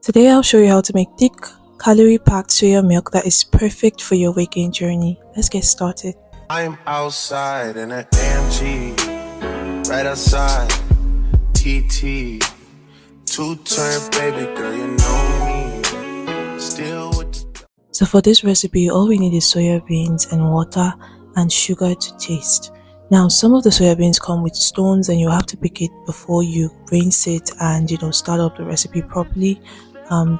Today I'll show you how to make thick, calorie-packed soya milk that is perfect for your weight gain journey. Let's get started. I'm outside in an AMG, right outside, TT, two-turn baby girl, you know me, still with the... So for this recipe, all we need is soya beans and water and sugar to taste. Now, some of the soya beans come with stones and you have to pick it before you rinse it and start up the recipe properly.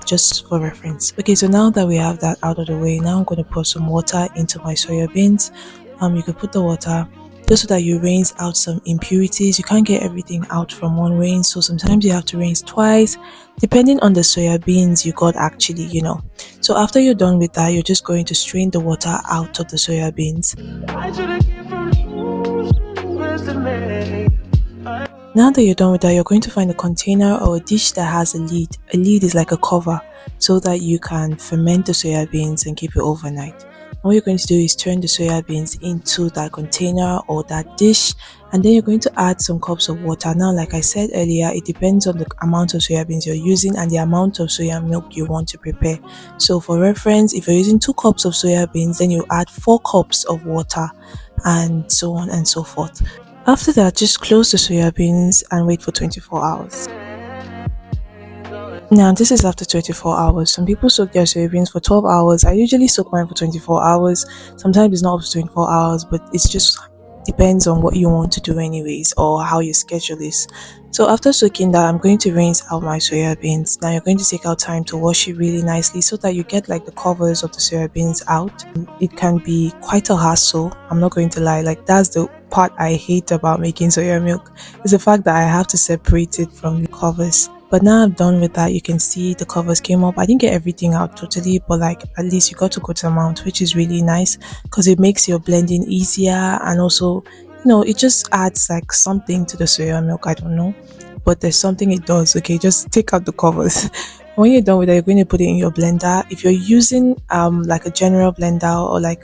Just for reference. Okay, so now that we have that out of the way, now I'm going to pour some water into my soya beans. You could put the water just so that you rinse out some impurities. You can't get everything out from one rinse, so sometimes you have to rinse twice depending on the soya beans you got actually. So after you're done with that, you're just going to strain the water out of the soya beans. Now that you're done with that, you're going to find a container or a dish that has a lid. A lid is like a cover so that you can ferment the soya beans and keep it overnight. What you're going to do is turn the soya beans into that container or that dish, and then you're going to add some cups of water. Now, like I said earlier, it depends on the amount of soya beans you're using and the amount of soya milk you want to prepare. So for reference, if you're using 2 cups of soya beans, then you add 4 cups of water and so on and so forth. After that, just close the soya beans and wait for 24 hours. Now, this is after 24 hours. Some people soak their soybeans for 12 hours. I usually soak mine for 24 hours. Sometimes it's not up to 24 hours, but it just depends on what you want to do anyways or how your schedule is. So after soaking that, I'm going to rinse out my soya beans. Now you're going to take out time to wash it really nicely so that you get like the covers of the soya beans out. It can be quite a hassle, I'm not going to lie. Like, that's the part I hate about making soya milk, is the fact that I have to separate it from the covers. But now I'm done with that. You can see the covers came up. I didn't get everything out totally, but like at least you got a good amount, which is really nice because it makes your blending easier, and also it just adds like something to the soya milk. I don't know, but there's something it does. Okay, just take out the covers. When you're done with that, you're going to put it in your blender. If you're using like a general blender or like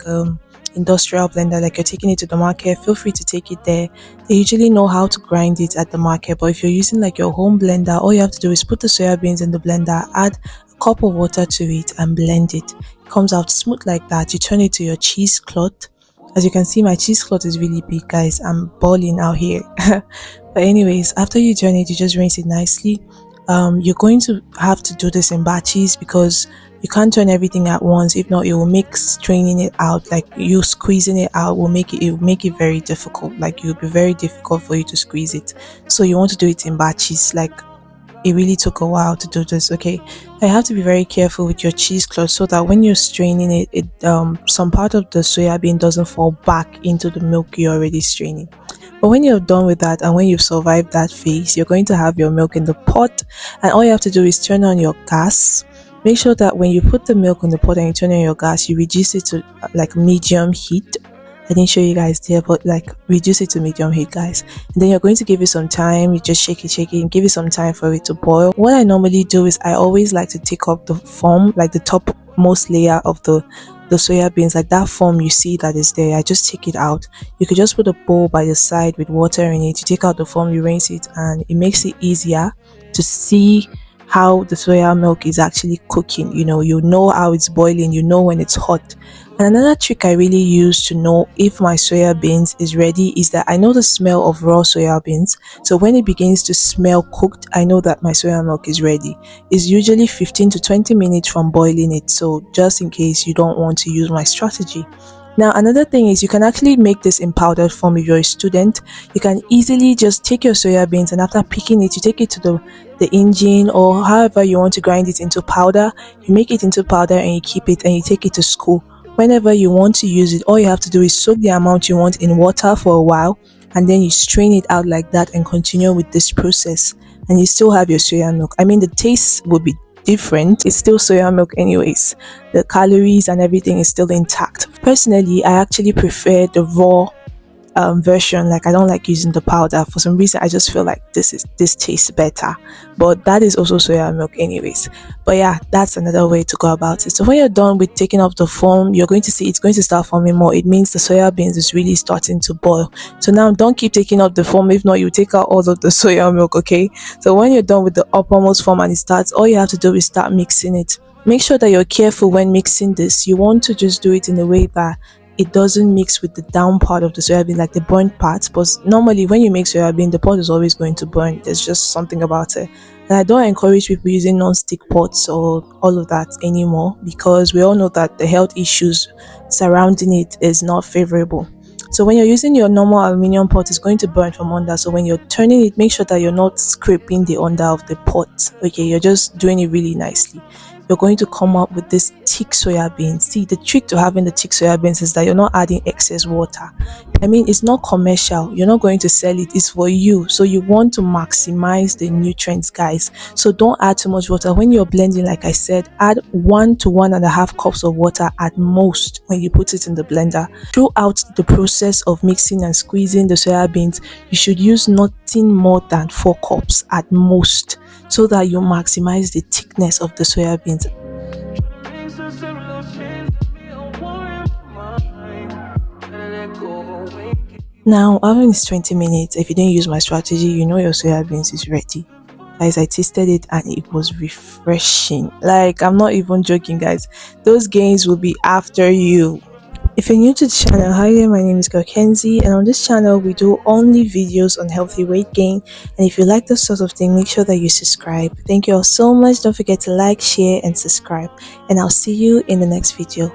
industrial blender, like you're taking it to the market, feel free to take it there. They usually know how to grind it at the market, but if you're using like your home blender, all you have to do is put the soya beans in the blender, add a cup of water to it and blend it. It comes out smooth like that. You turn it to your cheesecloth. As you can see, my cheesecloth is really big, guys. I'm balling out here. But anyways, after you turn it, you just rinse it nicely. You're going to have to do this in batches because you can't turn everything at once. If not, it will make straining it out, like you squeezing it out, will make it very difficult. Like, it will be very difficult for you to squeeze it. So you want to do it in batches. Like, it really took a while to do this. Okay, I have to be very careful with your cheesecloth so that when you're straining it, some part of the soya bean doesn't fall back into the milk you're already straining. But when you're done with that and when you've survived that phase, you're going to have your milk in the pot, and all you have to do is turn on your gas. Make sure that when you put the milk on the pot and you turn on your gas, you reduce it to like medium heat. I didn't show you guys there, but like reduce it to medium heat, guys. And then you're going to give it some time. You just shake it and give it some time for it to boil. What I normally do is I always like to take up the foam, like the topmost layer of the soya beans, like that foam you see that is there. I just take it out. You could just put a bowl by the side with water in it. You take out the foam, you rinse it, and it makes it easier to see how the soya milk is actually cooking. You know how it's boiling, you know when it's hot. And another trick I really use to know if my soya beans is ready is that I know the smell of raw soya beans. So when it begins to smell cooked, I know that my soya milk is ready. It's usually 15 to 20 minutes from boiling it, so just in case you don't want to use my strategy. Now, another thing is you can actually make this in powdered form. If you're a student, you can easily just take your soya beans, and after picking it, you take it to the engine or however you want to grind it into powder. You make it into powder and you keep it and you take it to school. Whenever you want to use it, all you have to do is soak the amount you want in water for a while, and then you strain it out like that and continue with this process, and you still have your soya milk. I mean, the taste will be different. It's still soya milk anyways. The calories and everything is still intact. Personally, I actually prefer the raw version. Like I don't like using the powder for some reason. I just feel like this tastes better, but that is also soya milk anyways. But yeah, that's another way to go about it. So when you're done with taking off the foam, you're going to see it's going to start forming more. It means the soya beans is really starting to boil. So now don't keep taking up the foam, if not you take out all of the soya milk. Okay, so when you're done with the uppermost foam and it starts, all you have to do is start mixing it. Make sure that you're careful when mixing this. You want to just do it in a way that it doesn't mix with the down part of the soybean, like the burnt part. But normally, when you make soybean, the pot is always going to burn. There's just something about it. And I don't encourage people using non-stick pots or all of that anymore, because we all know that the health issues surrounding it is not favorable. So when you're using your normal aluminium pot, it's going to burn from under. So when you're turning it, make sure that you're not scraping the under of the pot. Okay, you're just doing it really nicely. You're going to come up with this thick soya beans. See, the trick to having the thick soya beans is that you're not adding excess water. I mean, it's not commercial. You're not going to sell it. It's for you. So you want to maximize the nutrients, guys. So don't add too much water. When you're blending, like I said, add 1 to 1.5 cups of water at most when you put it in the blender. Throughout the process of mixing and squeezing the soya beans, you should use nothing more than 4 cups at most, so that you maximize the thickness of the soya beans. Now, having this 20 minutes, if you didn't use my strategy, you know your soya beans is ready. Guys, I tasted it and it was refreshing. Like, I'm not even joking, guys. Those gains will be after you. If you're new to the channel, hi there, my name is Kenzie, and on this channel we do only videos on healthy weight gain. And if you like this sort of thing, make sure that you subscribe. Thank you all so much. Don't forget to like, share and subscribe, and I'll see you in the next video.